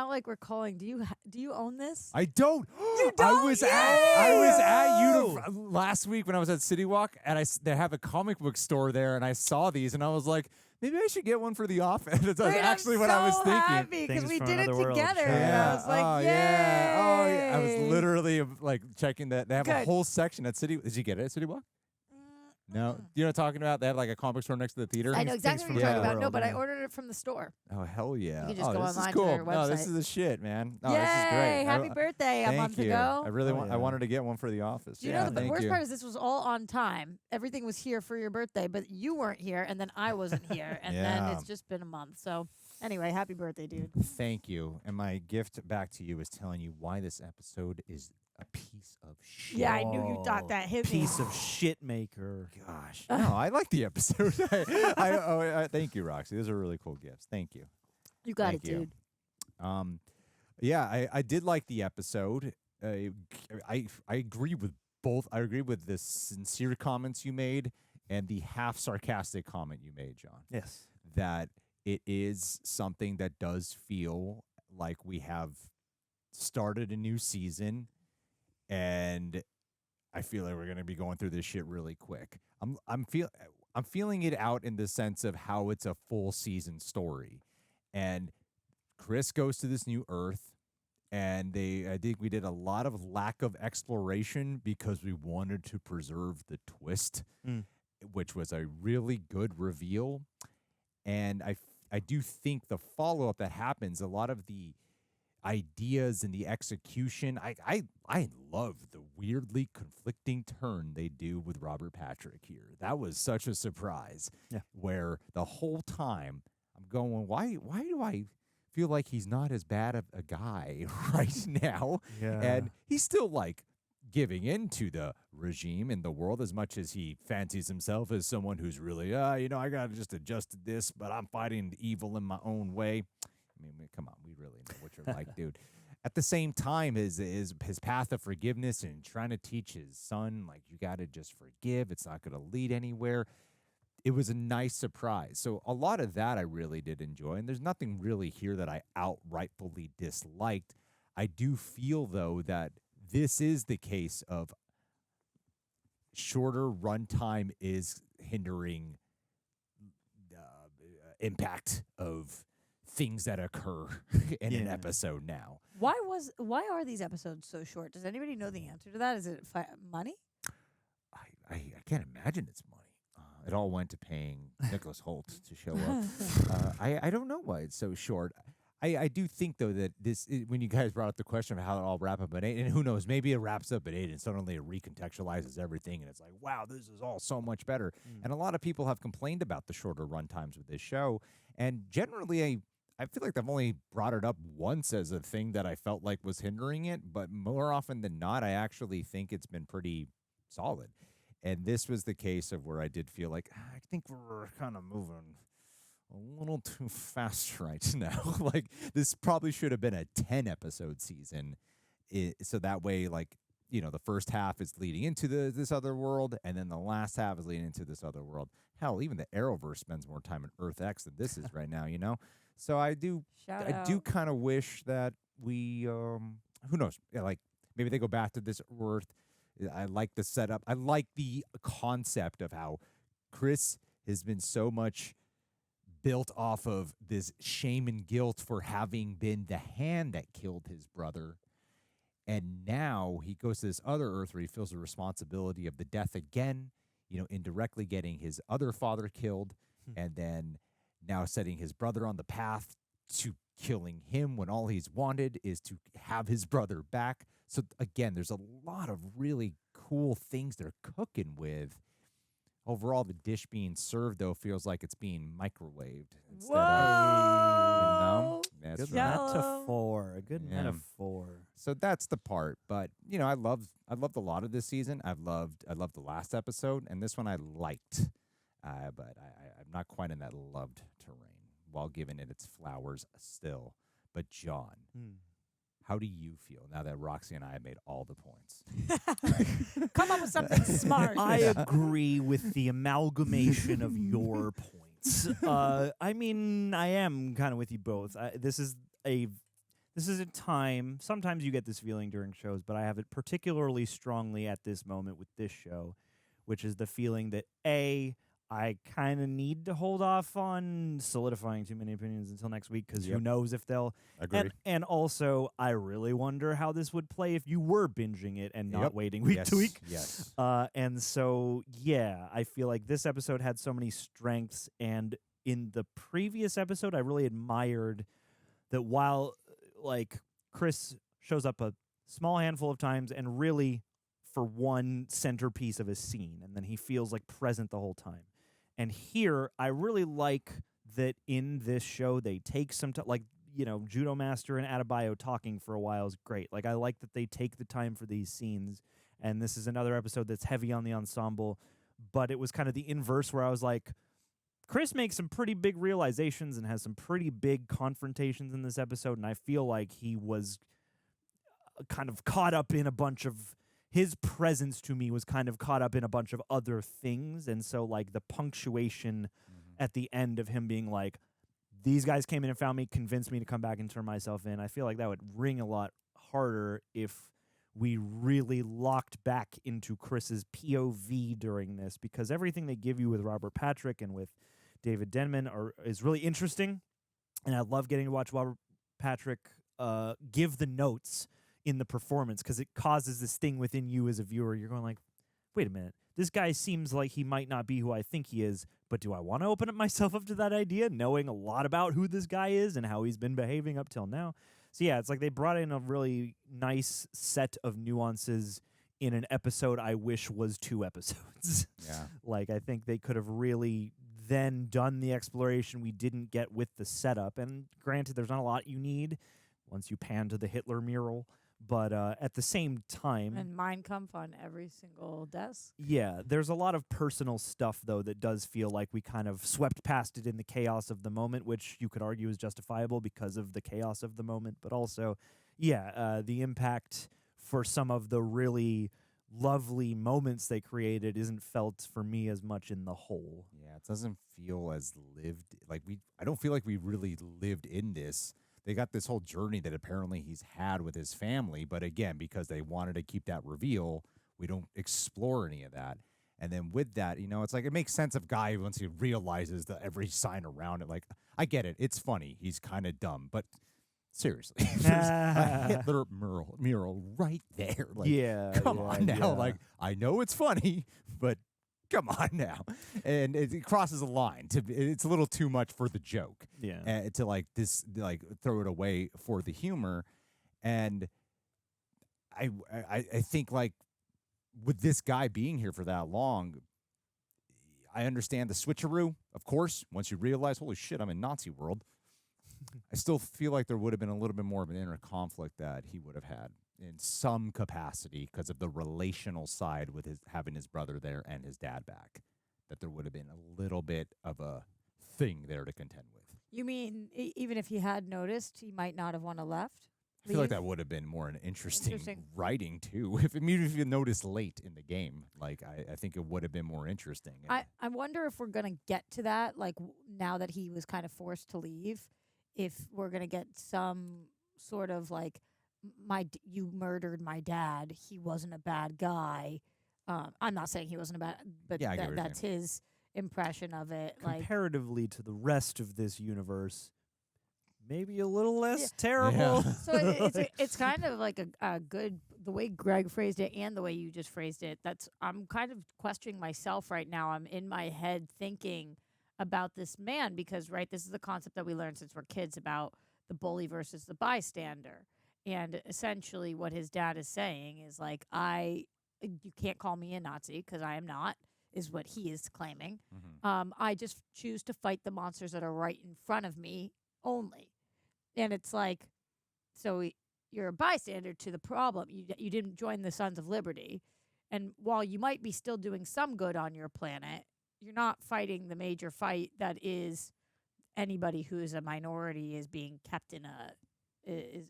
like recalling. Do you own this? I don't. You don't? I was at last week when I was at City Walk, and they have a comic book store there, and I saw these, and I was like, maybe I should get one for the office. That's actually what I was thinking. Because we did it together. Yeah. And I was like, oh, yay. yeah. Oh, yeah. I was literally like checking that. They have a Good. whole section at City. Did you get it at City Walk? No. You know what I'm talking about? They have like a comic book store next to the theater. I know exactly what you're talking about. No, but I ordered it from the store. Oh, hell yeah. You can just go this online is cool. to their website. No, this is the shit, man. Oh, Yay! this is great. Happy birthday a thank month you. ago. I really I wanted to get one for the office. Do you yeah, know the thank worst you. part is this was all on time. Everything was here for your birthday, but you weren't here, and then I wasn't here, and then Yeah. it's just been a month. So anyway, happy birthday, dude. Thank you. And my gift back to you is telling you why this episode is a piece of shit. Yeah, I knew you thought that hit me. Piece of shit maker. Gosh. No, I like the episode. Thank you, Roxy. Those are really cool gifts. Thank you. You got Thank it, you. dude. Yeah, I did like the episode. I agree with both. I agree with the sincere comments you made and the half sarcastic comment you made, John. Yes. That it is something that does feel like we have started a new season, and I feel like we're going to be going through this shit really quick. I'm feeling it out in the sense of how it's a full season story, and Chris goes to this new Earth, and I think we did a lot of lack of exploration because we wanted to preserve the twist, which was a really good reveal, and I do think the follow up that happens, a lot of the ideas and the execution. I love the weirdly conflicting turn they do with Robert Patrick here. That was such a surprise. Yeah. Where the whole time I'm going, why do I feel like he's not as bad of a guy right now? Yeah. And he's still like giving into the regime in the world as much as he fancies himself as someone who's really, I got to just adjust to this, but I'm fighting evil in my own way. I mean, come on, we really know what you're like, dude. At the same time, his path of forgiveness and trying to teach his son, like, you got to just forgive. It's not going to lead anywhere. It was a nice surprise. So a lot of that I really did enjoy. And there's nothing really here that I outrightfully disliked. I do feel, though, that this is the case of shorter runtime is hindering impact of things that occur in an episode now. Why are these episodes so short? Does anybody know the answer to that? Is it money? I can't imagine it's money. It all went to paying Nicholas Hoult to show up. I don't know why it's so short. I do think, though, that when you guys brought up the question of how it all wrap up at 8, and who knows, maybe it wraps up at 8 and suddenly it recontextualizes everything, and it's like, wow, this is all so much better. And a lot of people have complained about the shorter run times with this show, and generally I feel like I've only brought it up once as a thing that I felt like was hindering it, but more often than not, I actually think it's been pretty solid. And this was the case of where I did feel like, I think we're kind of moving a little too fast right now. Like, this probably should have been a 10-episode season. So that way, like, the first half is leading into this other world, and then the last half is leading into this other world. Hell, even the Arrowverse spends more time in Earth X than this is right now, So I do kind of wish that we, who knows, like, maybe they go back to this Earth. I like the setup. I like the concept of how Chris has been so much built off of this shame and guilt for having been the hand that killed his brother. And now he goes to this other Earth where he feels the responsibility of the death again, indirectly getting his other father killed, and then now setting his brother on the path to killing him when all he's wanted is to have his brother back. So again, there's a lot of really cool things they're cooking with. Overall, the dish being served, though, feels like it's being microwaved instead of, That's Good right. metaphor. A good metaphor. So that's the part. But I loved a lot of this season. I loved the last episode, and this one I liked. But I'm not quite in that loved terrain while giving it its flowers still. But John, how do you feel now that Roxy and I have made all the points? Come up with something smart. I agree with the amalgamation of your points. I mean, I am kind of with you both. This is a time, sometimes you get this feeling during shows, but I have it particularly strongly at this moment with this show, which is the feeling that I kind of need to hold off on solidifying too many opinions until next week because who knows if they'll... Agreed. And also, I really wonder how this would play if you were binging it and not waiting week to week. Yes. And so, yeah, I feel like this episode had so many strengths, and in the previous episode, I really admired that while, like, Chris shows up a small handful of times and really for one centerpiece of a scene, and then he feels like present the whole time. And here, I really like that in this show, they take some time, like, you know, Judomaster and Adebayo talking for a while is great. Like, I like that they take the time for these scenes. And this is another episode that's heavy on the ensemble. But it was kind of the inverse where I was like, Chris makes some pretty big realizations and has some pretty big confrontations in this episode. And I feel like he was kind of caught up in a bunch of... His presence to me was kind of caught up in a bunch of other things. And so, like, the punctuation at the end of him being like, these guys came in and found me, convinced me to come back and turn myself in. I feel like that would ring a lot harder if we really locked back into Chris's POV during this, because everything they give you with Robert Patrick and with David Denman is really interesting. And I love getting to watch Robert Patrick give the notes in the performance, because it causes this thing within you as a viewer. You're going like, wait a minute, this guy seems like he might not be who I think he is, but do I want to open up myself up to that idea, knowing a lot about who this guy is and how he's been behaving up till now? So yeah, it's like they brought in a really nice set of nuances in an episode I wish was 2 episodes. Yeah. Like, I think they could have really then done the exploration we didn't get with the setup. And granted, there's not a lot you need once you pan to the Hitler mural. But at the same time... And Mein Kampf on every single desk. Yeah, there's a lot of personal stuff, though, that does feel like we kind of swept past it in the chaos of the moment, which you could argue is justifiable because of the chaos of the moment. But also, yeah, the impact for some of the really lovely moments they created isn't felt for me as much in the whole. Yeah, it doesn't feel as lived. Like, I don't feel like we really lived in this. They got this whole journey that apparently he's had with his family, but again, because they wanted to keep that reveal, we don't explore any of that. And then with that, you know, it's like it makes sense of Guy once he realizes that every sign around it. Like, I get it. It's funny. He's kind of dumb, but seriously, there's a Hitler mural right there. Like, come on now. Yeah. Like, I know it's funny, but come on now. And it crosses a line. It's a little too much for the joke. Yeah. To like throw it away for the humor. And I think, like, with this guy being here for that long, I understand the switcheroo, of course. Once you realize, holy shit, I'm in Nazi world. I still feel like there would have been a little bit more of an inner conflict that he would have had in some capacity because of the relational side with having his brother there and his dad back, that there would have been a little bit of a thing there to contend with. You mean even if he had noticed, he might not have want to left? I feel like that would have been more an interesting writing too. If you noticed late in the game, like I think it would have been more interesting. I wonder if we're gonna get to that, like now that he was kind of forced to leave, if we're gonna get some sort of like, you murdered my dad. He wasn't a bad guy. I'm not saying he wasn't a bad, but that's his impression of it. Comparatively to the rest of this universe, maybe a little less terrible. Yeah. So it's kind of like a good, the way Greg phrased it and the way you just phrased it. I'm kind of questioning myself right now. I'm in my head thinking about this man because, right, this is the concept that we learned since we're kids about the bully versus the bystander. And essentially what his dad is saying is like, you can't call me a Nazi because I am not, is what he is claiming. Mm-hmm. I just choose to fight the monsters that are right in front of me only. And it's like, so you're a bystander to the problem. You didn't join the Sons of Liberty. And while you might be still doing some good on your planet, you're not fighting the major fight that is anybody who is a minority is being kept in a is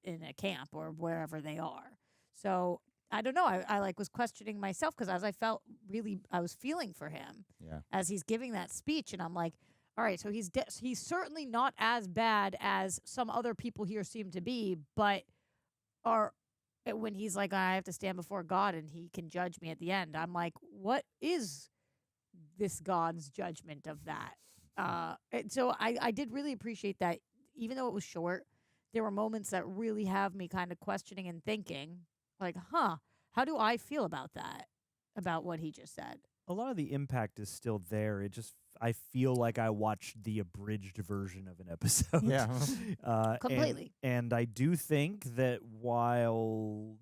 in a camp or wherever they are. So I don't know. I like was questioning myself because as I was feeling for him as he's giving that speech, and I'm like, all right, so he's certainly not as bad as some other people here seem to be, but when he's like, I have to stand before God and he can judge me at the end, I'm like, what is this God's judgment of that? And so I did really appreciate that, even though it was short, there were moments that really have me kind of questioning and thinking, like, how do I feel about that, about what he just said? A lot of the impact is still there. I feel like I watched the abridged version of an episode. Yeah. Completely. And I do think that while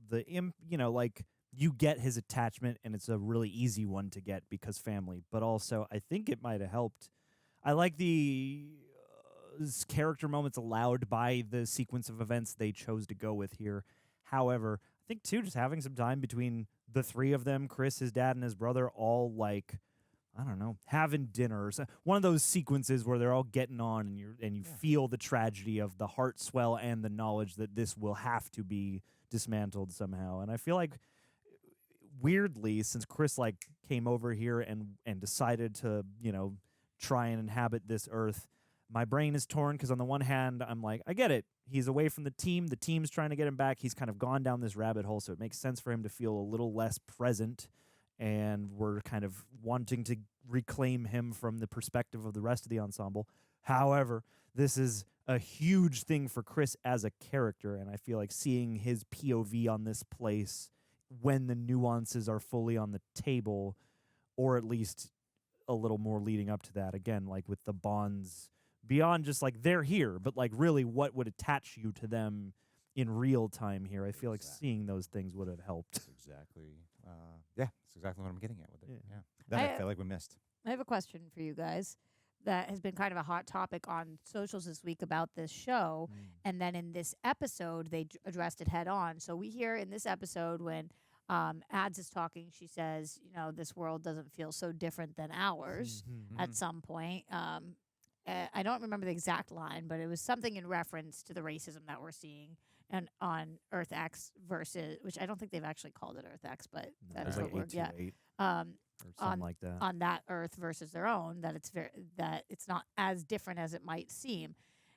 you get his attachment, and it's a really easy one to get because family, but also I think it might have helped. I like the character moments allowed by the sequence of events they chose to go with here. However, I think too, just having some time between the three of them, Chris, his dad, and his brother, all like, I don't know, having dinners. One of those sequences where they're all getting on, and you feel the tragedy of the heart swell and the knowledge that this will have to be dismantled somehow. And I feel like, weirdly, since Chris like came over here and decided to try and inhabit this earth, my brain is torn because on the one hand, I'm like, I get it. He's away from the team. The team's trying to get him back. He's kind of gone down this rabbit hole, so it makes sense for him to feel a little less present, and we're kind of wanting to reclaim him from the perspective of the rest of the ensemble. However, this is a huge thing for Chris as a character, and I feel like seeing his POV on this place when the nuances are fully on the table, or at least a little more leading up to that, again, like with the bonds beyond just like they're here, but like really what would attach you to them in real time here. I feel like seeing those things would have helped. That's exactly what I'm getting at with it. Yeah. That I feel like we missed. I have a question for you guys that has been kind of a hot topic on socials this week about this show. And then in this episode, they addressed it head on. So we hear in this episode when Ads is talking, she says, this world doesn't feel so different than ours at some point. I don't remember the exact line, but it was something in reference to the racism that we're seeing and on Earth X versus, which I don't think they've actually called it Earth X, but that's what we're or something like that. On that Earth versus their own, that it's not as different as it might seem.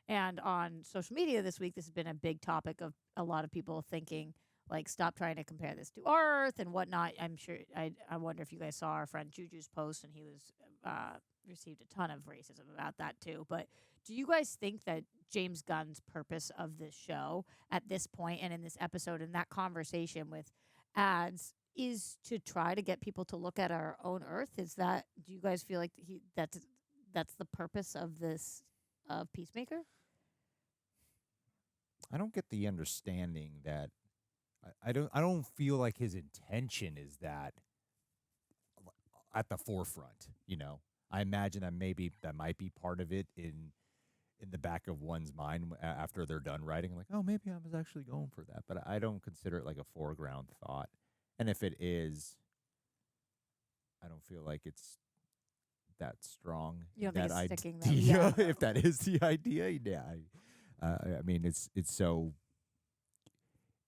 And on social media this week, this has been a big topic of a lot of people thinking, like, stop trying to compare this to Earth and whatnot. I'm sure, I wonder if you guys saw our friend Juju's post, and he was received a ton of racism about that too. But do you guys think that James Gunn's purpose of this show at this point and in this episode and that conversation with Ads is to try to get people to look at our own Earth? Do you guys feel like that's the purpose of this, of Peacemaker? I don't get the understanding that I don't feel like his intention is that at the forefront, I imagine that maybe that might be part of it in the back of one's mind after they're done writing, like, oh, maybe I was actually going for that, but I don't consider it like a foreground thought. And if it is, I don't feel like it's that strong. You don't think it's sticking there? If that is the idea, yeah. I mean, it's so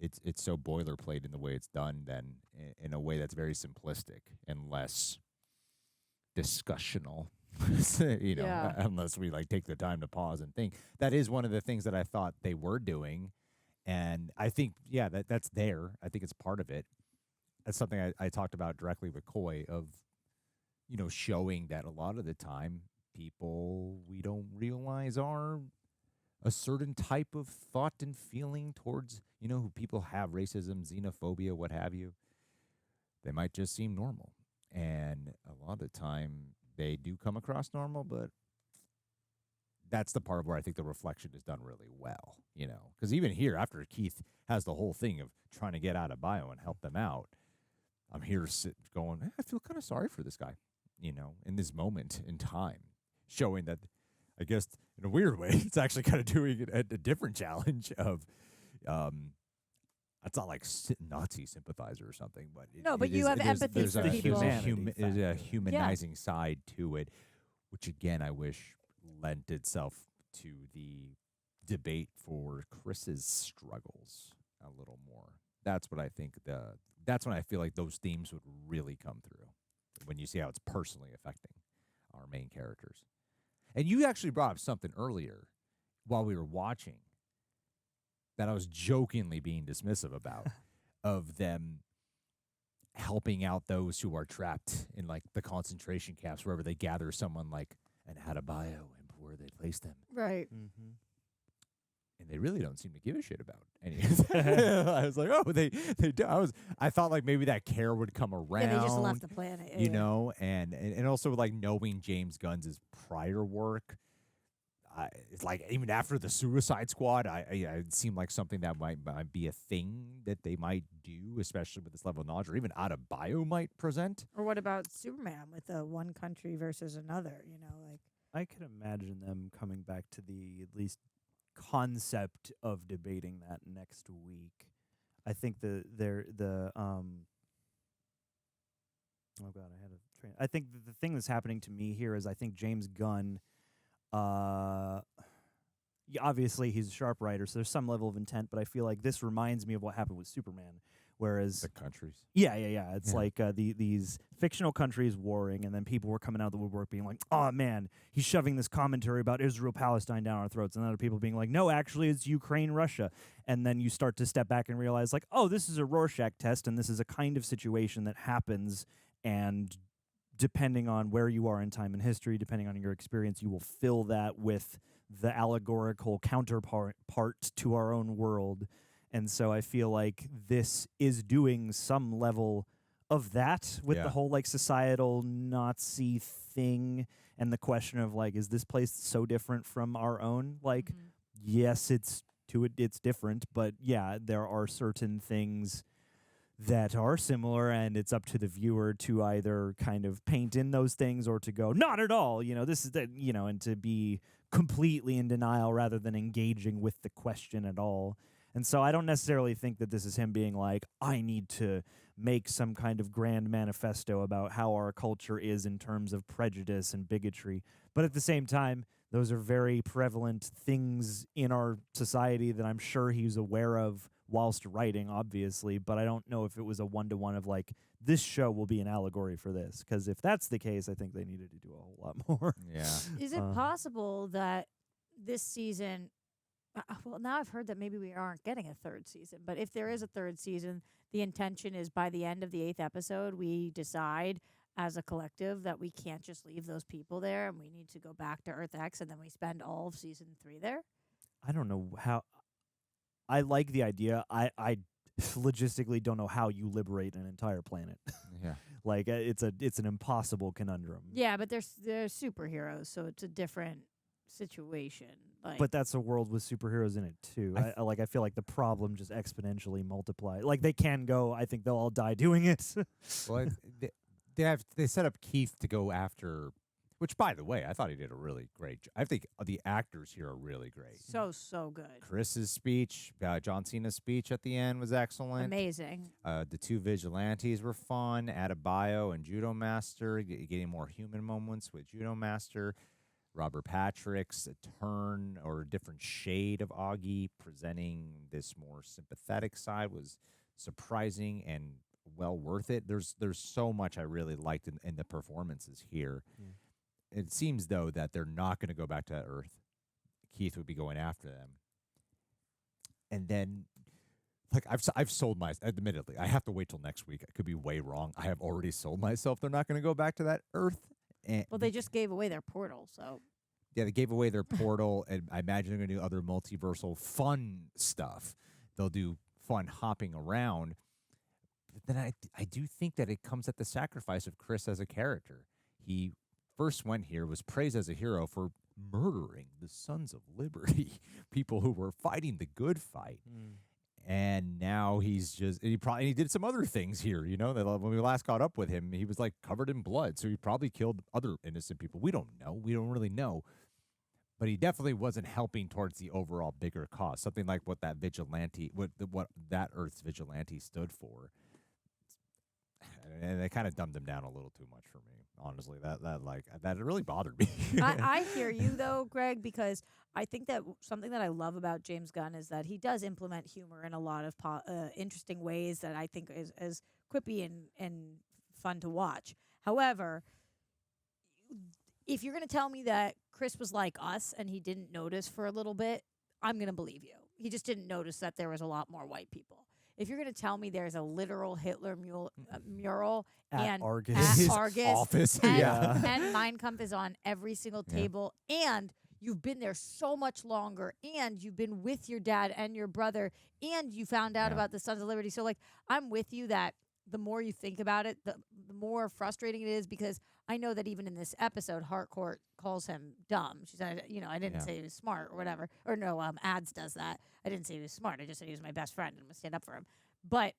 boilerplate in the way it's done, then in a way that's very simplistic and less discussional, unless we like take the time to pause and think. That is one of the things that I thought they were doing, and I think that's there. I think it's part of it. That's something I talked about directly with Coy of, showing that a lot of the time people we don't realize are a certain type of thought and feeling towards, who people have racism, xenophobia, what have you. They might just seem normal. And a lot of the time they do come across normal, but that's the part where I think the reflection is done really well, because even here, after Keith has the whole thing of trying to get out of bio and help them out, I'm here going, I feel kind of sorry for this guy, in this moment in time, showing that, I guess, in a weird way, it's actually kind of doing a different challenge of, it's not like Nazi sympathizer or something, but you have empathy for people. There's a humanizing side to it, which again I wish lent itself to the debate for Chris's struggles a little more. That's what I think. That's when I feel like those themes would really come through, when you see how it's personally affecting our main characters. And you actually brought up something earlier while we were watching that I was jokingly being dismissive about, of them helping out those who are trapped in like the concentration camps, wherever they gather someone like an Adebayo and where they place them. Right. Mm-hmm. And they really don't seem to give a shit about any of that. I was like, oh, they do. I thought like maybe that care would come around. Yeah, they just left the planet. You know, and also like knowing James Gunn's prior work, it's like even after the Suicide Squad, it seemed like something that might be a thing that they might do, especially with this level of knowledge, or even Adebayo might present. Or what about Superman with one country versus another? You know, like I could imagine them coming back to the at least concept of debating that next week. I think oh god, I had a train. I think the thing that's happening to me here is I think James Gunn, obviously he's a sharp writer, so there's some level of intent, but I feel like this reminds me of what happened with Superman, whereas the countries. Yeah. It's like these fictional countries warring, and then people were coming out of the woodwork being like, oh man, he's shoving this commentary about Israel-Palestine down our throats, and other people being like, no, actually it's Ukraine-Russia. And then you start to step back and realize like, oh, this is a Rorschach test, and this is a kind of situation that happens, and depending on where you are in time and history, depending on your experience, you will fill that with the allegorical counterpart to our own world. And so I feel like this is doing some level of that with the whole like societal Nazi thing, and the question of like, is this place so different from our own? Like, yes, it's different, but yeah, there are certain things that are similar, and it's up to the viewer to either kind of paint in those things or to go, not at all, you know, this is and to be completely in denial rather than engaging with the question at all. And so I don't necessarily think that this is him being like, I need to make some kind of grand manifesto about how our culture is in terms of prejudice and bigotry. But at the same time, those are very prevalent things in our society that I'm sure he's aware of whilst writing, obviously. But I don't know if it was a one-to-one of like, this show will be an allegory for this. Because if that's the case, I think they needed to do a whole lot more. Yeah. Is it possible that this season... well, now I've heard that maybe we aren't getting a third season, but if there is a third season, the intention is by the end of the 8th episode, we decide as a collective that we can't just leave those people there and we need to go back to Earth X, and then we spend all of season 3 there. I don't know how. I like the idea. I logistically don't know how you liberate an entire planet. Yeah. Like it's an impossible conundrum. Yeah, but they're superheroes, so it's a different situation. Like, but that's a world with superheroes in it too. I feel like the problem just exponentially multiplies. Like they can go. I think they'll all die doing it. Well, they set up Keith to go after, which by the way, I thought he did a really great job. I think the actors here are really great. So good. Chris's speech, John Cena's speech at the end was excellent. Amazing. The two vigilantes were fun. Adebayo and Judomaster getting more human moments with Judomaster. Robert Patrick's turn or a different shade of Agee presenting this more sympathetic side was surprising and well worth it. There's so much I really liked in the performances here. Yeah. It seems, though, that they're not going to go back to Earth. Keith would be going after them. And then, like, I've sold admittedly, I have to wait till next week. I could be way wrong. I have already sold myself they're not going to go back to that Earth. Well, they just gave away their portal, so. Yeah, they gave away their portal, and I imagine they're going to do other multiversal fun stuff. They'll do fun hopping around. But then I do think that it comes at the sacrifice of Chris as a character. He first went here, was praised as a hero for murdering the Sons of Liberty, people who were fighting the good fight. And now he's just, he did some other things here, you know, that when we last caught up with him, he was like covered in blood. So he probably killed other innocent people. We don't know. We don't really know. But he definitely wasn't helping towards the overall bigger cause. Something like what that vigilante, what that Earth's vigilante stood for. And they kind of dumbed him down a little too much for me, honestly. That really bothered me. I hear you though, Greg, because I think that something that I love about James Gunn is that he does implement humor in a lot of interesting ways that I think is quippy and fun to watch. However, if you're going to tell me that Chris was like us and he didn't notice for a little bit, I'm going to believe you. He just didn't notice that there was a lot more white people. If you're going to tell me there's a literal Hitler mural At and Argus. at Argus office, and Mein Kampf is on every single table, and you've been there so much longer, and you've been with your dad and your brother, and you found out about the Sons of Liberty. So, like, I'm with you that the more you think about it, the more frustrating it is, because I know that even in this episode, Harcourt calls him dumb. She said, I didn't say he was smart or whatever. Or no, Ads does that. I didn't say he was smart. I just said he was my best friend and I'm going to stand up for him. But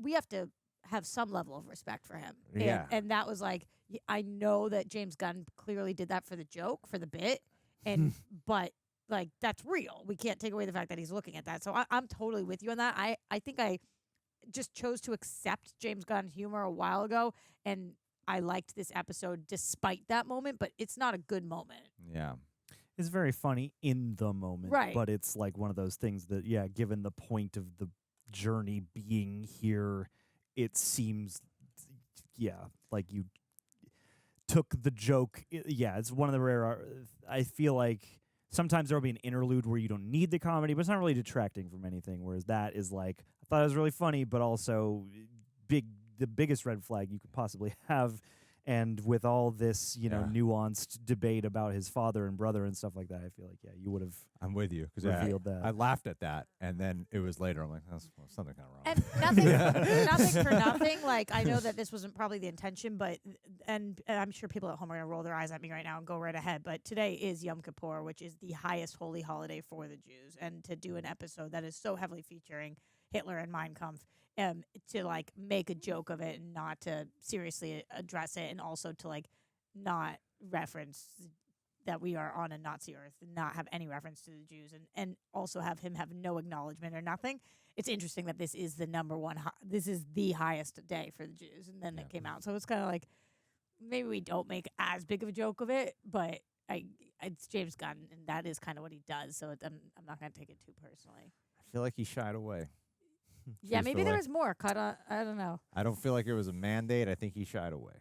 we have to have some level of respect for him. Yeah. And that was like, I know that James Gunn clearly did that for the joke, for the bit. And but like, that's real. We can't take away the fact that he's looking at that. So I'm totally with you on that. I think I just chose to accept James Gunn humor a while ago, and I liked this episode despite that moment, but it's not a good moment. Yeah. It's very funny in the moment, Right. but it's like one of those things that, given the point of the journey being here, it seems, like you took the joke. It's one of the rare, I feel like sometimes there'll be an interlude where you don't need the comedy, but it's not really detracting from anything, whereas that is like, I thought it was really funny, but also the biggest red flag you could possibly have. And with all this, nuanced debate about his father and brother and stuff like that, I feel like, you would have. I'm with you, because revealed that. I laughed at that, and then it was later. I'm like, that's something kind of wrong. And nothing for nothing. Like, I know that this wasn't probably the intention, but and I'm sure people at home are gonna roll their eyes at me right now and go right ahead. But today is Yom Kippur, which is the highest holy holiday for the Jews, and to do an episode that is so heavily featuring Hitler and Mein Kampf, to like make a joke of it and not to seriously address it, and also to like not reference that we are on a Nazi earth and not have any reference to the Jews, and also have him have no acknowledgement or nothing. It's interesting that this is the number one. This is the highest day for the Jews, and then it came out. So it's kind of like maybe we don't make as big of a joke of it, but it's James Gunn, and that is kind of what he does. So I'm not going to take it too personally. I feel like he shied away. Yeah, maybe there was more cut on. I don't know. I don't feel like it was a mandate. I think he shied away.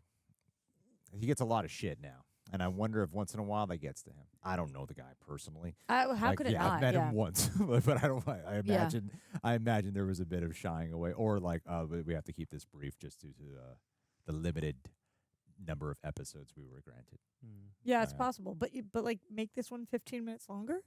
He gets a lot of shit now, and I wonder if once in a while that gets to him. I don't know the guy personally. How could it not? I've met him once, but I don't. I imagine there was a bit of shying away, or like, we have to keep this brief just due to the limited number of episodes we were granted. Yeah, it's possible, but like make this one 15 minutes longer.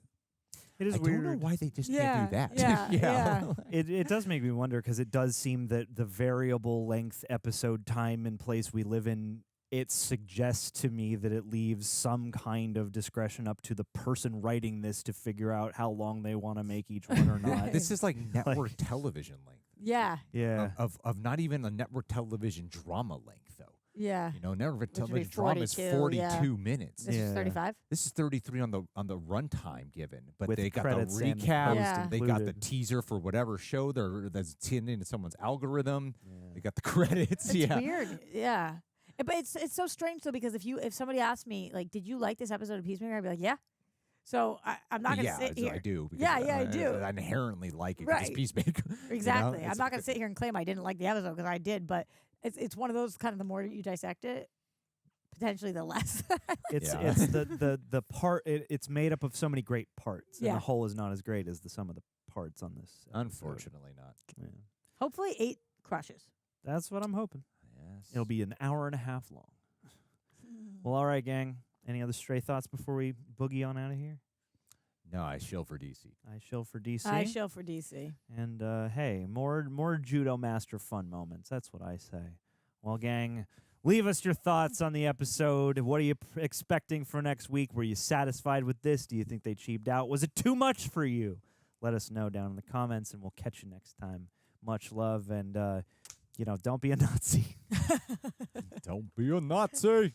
It is I weird. don't know why they just can't do that. Yeah. It does make me wonder, because it does seem that the variable length episode time and place we live in, it suggests to me that it leaves some kind of discretion up to the person writing this to figure out how long they want to make each one or not. This is like network television length. Yeah. Yeah. Of not even a network television drama length, though. Yeah. Network Which would be television drama is 42 minutes. This is 35. This is 33 on the runtime given, but With they got the credits and recap. post They got the included. teaser for whatever show that's tuned into someone's algorithm. They got the credits. It's weird. Yeah. But it's so strange though, because if somebody asked me like, did you like this episode of Peacemaker, I'd be like, yeah. So I'm not gonna sit here. I do. Yeah, I do. I inherently like it because Right. it's Peacemaker. Exactly. I'm not gonna sit here and claim I didn't like the episode, because I did. But it's one of those kind of, the more you dissect it, potentially the less. It's the part. It's made up of so many great parts, and Yeah. the whole is not as great as the sum of the parts on this episode. Unfortunately, not. Yeah. Hopefully 8 crushes. That's what I'm hoping. Yes. It'll be an hour and a half long. Well, all right, gang. Any other stray thoughts before we boogie on out of here? No, I shill for DC. I shill for DC. I shill for DC. And hey, more Judomaster fun moments. That's what I say. Well, gang, leave us your thoughts on the episode. What are you expecting for next week? Were you satisfied with this? Do you think they cheaped out? Was it too much for you? Let us know down in the comments, and we'll catch you next time. Much love, and don't be a Nazi. Don't be a Nazi.